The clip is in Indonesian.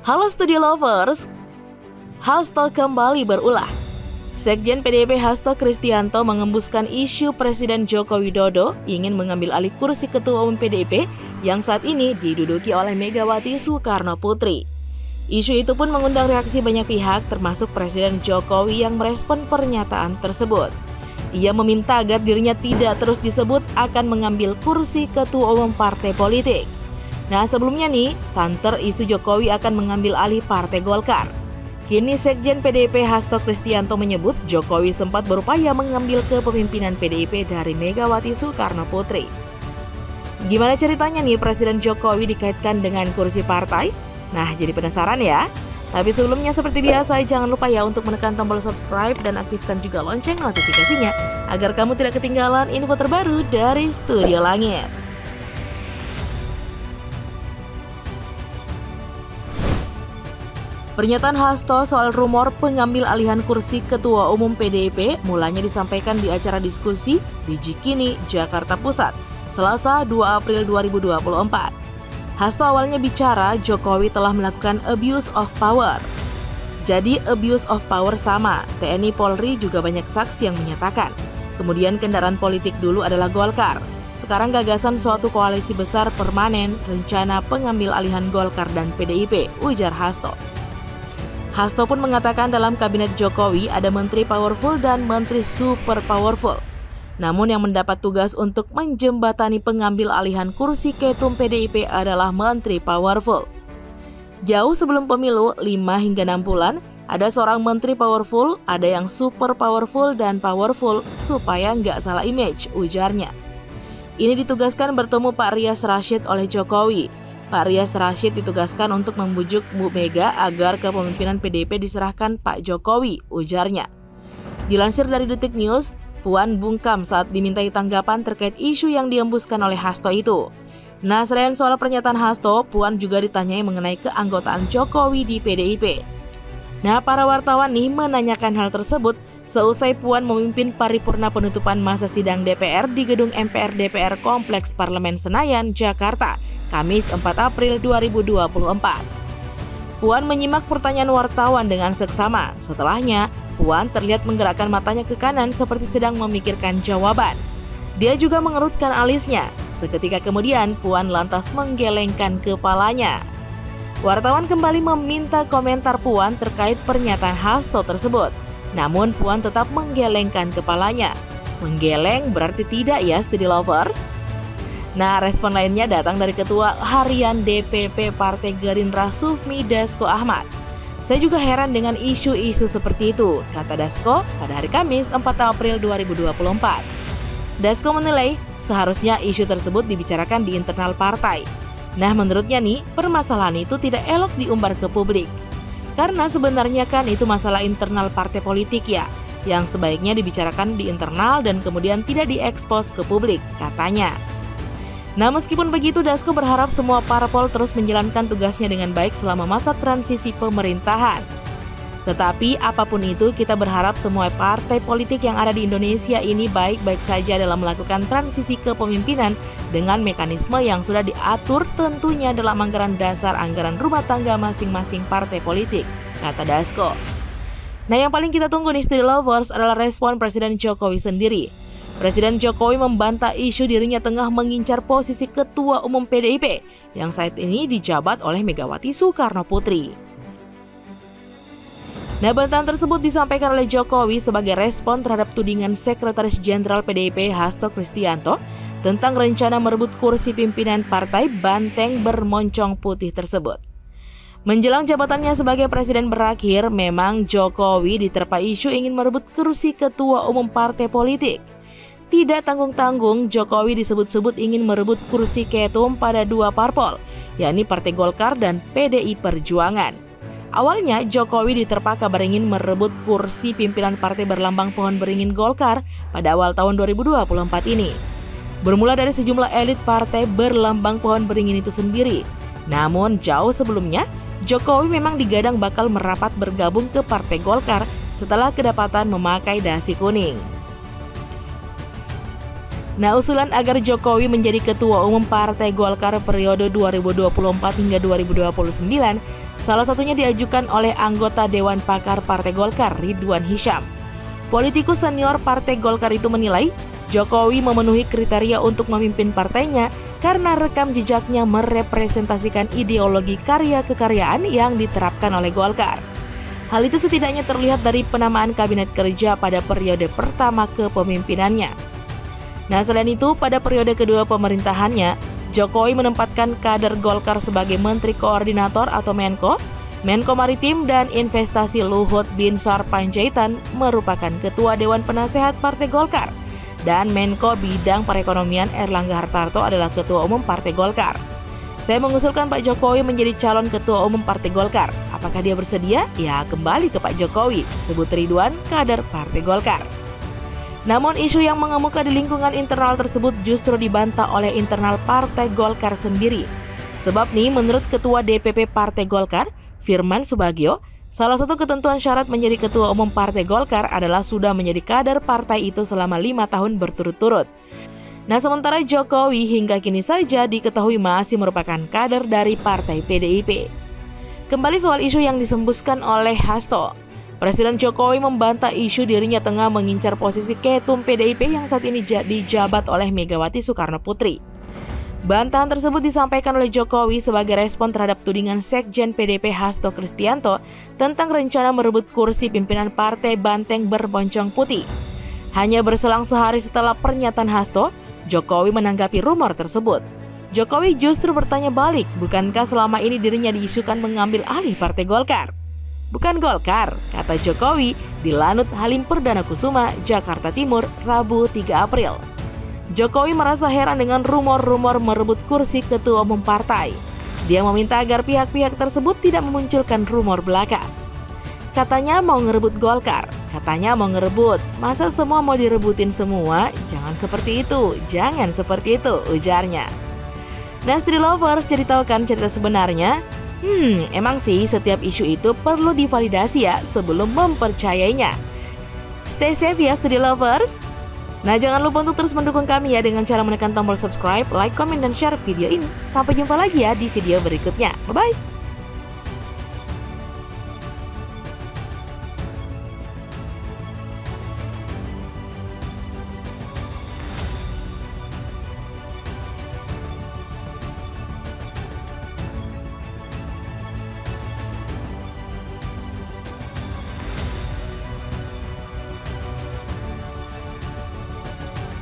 Halo Studio Lovers, Hasto kembali berulah. Sekjen PDIP Hasto Kristianto mengembuskan isu Presiden Joko Widodo ingin mengambil alih kursi Ketua Umum PDIP yang saat ini diduduki oleh Megawati Soekarno Putri. Isu itu pun mengundang reaksi banyak pihak termasuk Presiden Jokowi yang merespon pernyataan tersebut. Ia meminta agar dirinya tidak terus disebut akan mengambil kursi Ketua Umum partai politik. Nah sebelumnya nih, santer isu Jokowi akan mengambil alih Partai Golkar. Kini Sekjen PDIP Hasto Kristianto menyebut Jokowi sempat berupaya mengambil kepemimpinan PDIP dari Megawati Soekarno Putri. Gimana ceritanya nih Presiden Jokowi dikaitkan dengan kursi partai? Nah jadi penasaran ya? Tapi sebelumnya seperti biasa jangan lupa ya untuk menekan tombol subscribe dan aktifkan juga lonceng notifikasinya agar kamu tidak ketinggalan info terbaru dari Studio Langit. Pernyataan Hasto soal rumor pengambil alihan kursi Ketua Umum PDIP mulanya disampaikan di acara diskusi di Cikini, Jakarta Pusat, Selasa 2 April 2024. Hasto awalnya bicara Jokowi telah melakukan abuse of power. Jadi abuse of power sama, TNI Polri juga banyak saksi yang menyatakan. Kemudian kendaraan politik dulu adalah Golkar. Sekarang gagasan suatu koalisi besar permanen, rencana pengambil alihan Golkar dan PDIP, ujar Hasto. Hasto pun mengatakan dalam kabinet Jokowi ada menteri powerful dan menteri super powerful. Namun yang mendapat tugas untuk menjembatani pengambil alihan kursi Ketum PDIP adalah menteri powerful. Jauh sebelum pemilu, 5 hingga 6 bulan, ada seorang menteri powerful, ada yang super powerful dan powerful supaya nggak salah image, ujarnya. Ini ditugaskan bertemu Pak Rias Rasyid oleh Jokowi. Pak Rias Rasyid ditugaskan untuk membujuk Bu Mega agar kepemimpinan PDIP diserahkan Pak Jokowi, ujarnya. Dilansir dari Detik News, Puan bungkam saat dimintai tanggapan terkait isu yang diembuskan oleh Hasto itu. Nah, selain soal pernyataan Hasto, Puan juga ditanyai mengenai keanggotaan Jokowi di PDIP. Nah, para wartawan nih menanyakan hal tersebut seusai Puan memimpin paripurna penutupan masa sidang DPR di gedung MPR DPR Kompleks Parlemen Senayan, Jakarta, Kamis 4 April 2024. Puan menyimak pertanyaan wartawan dengan seksama. Setelahnya, Puan terlihat menggerakkan matanya ke kanan seperti sedang memikirkan jawaban. Dia juga mengerutkan alisnya. Seketika kemudian, Puan lantas menggelengkan kepalanya. Wartawan kembali meminta komentar Puan terkait pernyataan Hasto tersebut. Namun Puan tetap menggelengkan kepalanya. Menggeleng berarti tidak ya, Studio Lovers? Nah, respon lainnya datang dari Ketua Harian DPP Partai Gerindra Sufmi Dasko Ahmad. Saya juga heran dengan isu-isu seperti itu, kata Dasko pada hari Kamis 4 April 2024. Dasko menilai seharusnya isu tersebut dibicarakan di internal partai. Nah menurutnya nih, permasalahan itu tidak elok diumbar ke publik. Karena sebenarnya kan itu masalah internal partai politik ya, yang sebaiknya dibicarakan di internal dan kemudian tidak diekspos ke publik, katanya. Nah meskipun begitu, Dasko berharap semua parpol terus menjalankan tugasnya dengan baik selama masa transisi pemerintahan. Tetapi apapun itu, kita berharap semua partai politik yang ada di Indonesia ini baik-baik saja dalam melakukan transisi kepemimpinan dengan mekanisme yang sudah diatur tentunya dalam anggaran dasar anggaran rumah tangga masing-masing partai politik, kata Dasko. Nah yang paling kita tunggu nih Studio Lovers adalah respon Presiden Jokowi sendiri. Presiden Jokowi membantah isu dirinya tengah mengincar posisi Ketua Umum PDIP yang saat ini dijabat oleh Megawati Soekarno Putri. Nah, bantahan tersebut disampaikan oleh Jokowi sebagai respon terhadap tudingan Sekretaris Jenderal PDIP Hasto Kristianto tentang rencana merebut kursi pimpinan partai Banteng Bermoncong Putih tersebut. Menjelang jabatannya sebagai presiden berakhir, memang Jokowi diterpa isu ingin merebut kursi Ketua Umum partai politik. Tidak tanggung-tanggung, Jokowi disebut-sebut ingin merebut kursi ketum pada 2 parpol, yakni Partai Golkar dan PDI Perjuangan. Awalnya, Jokowi diterpa kabar ingin merebut kursi pimpinan partai berlambang pohon beringin Golkar pada awal tahun 2024 ini. Bermula dari sejumlah elit partai berlambang pohon beringin itu sendiri. Namun, jauh sebelumnya, Jokowi memang digadang bakal merapat bergabung ke Partai Golkar setelah kedapatan memakai dasi kuning. Nah, usulan agar Jokowi menjadi Ketua Umum Partai Golkar periode 2024 hingga 2029 Salah satunya diajukan oleh anggota Dewan Pakar Partai Golkar, Ridwan Hisyam. Politikus senior Partai Golkar itu menilai Jokowi memenuhi kriteria untuk memimpin partainya karena rekam jejaknya merepresentasikan ideologi karya kekaryaan yang diterapkan oleh Golkar. Hal itu setidaknya terlihat dari penamaan kabinet kerja pada periode pertama kepemimpinannya. Nah, selain itu, pada periode kedua pemerintahannya, Jokowi menempatkan kader Golkar sebagai Menteri Koordinator atau Menko, Menko Maritim dan Investasi Luhut Binsar Panjaitan merupakan Ketua Dewan Penasehat Partai Golkar, dan Menko Bidang Perekonomian Erlangga Hartarto adalah Ketua Umum Partai Golkar. Saya mengusulkan Pak Jokowi menjadi calon Ketua Umum Partai Golkar. Apakah dia bersedia? Ya, kembali ke Pak Jokowi, sebut Ridwan, kader Partai Golkar. Namun isu yang mengemuka di lingkungan internal tersebut justru dibantah oleh internal Partai Golkar sendiri. Sebab nih, menurut Ketua DPP Partai Golkar, Firman Subagio, salah satu ketentuan syarat menjadi Ketua Umum Partai Golkar adalah sudah menjadi kader partai itu selama 5 tahun berturut-turut. Nah, sementara Jokowi hingga kini saja diketahui masih merupakan kader dari Partai PDIP. Kembali soal isu yang disembuskan oleh Hasto. Presiden Jokowi membantah isu dirinya tengah mengincar posisi Ketum PDIP yang saat ini dijabat oleh Megawati Soekarno Putri. Bantahan tersebut disampaikan oleh Jokowi sebagai respon terhadap tudingan Sekjen PDIP Hasto Kristianto tentang rencana merebut kursi pimpinan Partai Banteng Berboncong Putih. Hanya berselang sehari setelah pernyataan Hasto, Jokowi menanggapi rumor tersebut. Jokowi justru bertanya balik, bukankah selama ini dirinya diisukan mengambil alih Partai Golkar? Bukan Golkar, kata Jokowi di Lanut Halim Perdana Kusuma, Jakarta Timur, Rabu 3 April. Jokowi merasa heran dengan rumor-rumor merebut kursi ketua umum partai. Dia meminta agar pihak-pihak tersebut tidak memunculkan rumor belaka. Katanya mau ngerebut Golkar, katanya mau ngerebut. Masa semua mau direbutin semua? Jangan seperti itu, ujarnya. Nah, Street Lovers, jadi tahu kan cerita sebenarnya? Emang sih setiap isu itu perlu divalidasi ya sebelum mempercayainya. Stay safe ya Street Lovers. Nah, jangan lupa untuk terus mendukung kami ya dengan cara menekan tombol subscribe, like, komen, dan share video ini. Sampai jumpa lagi ya di video berikutnya. Bye-bye.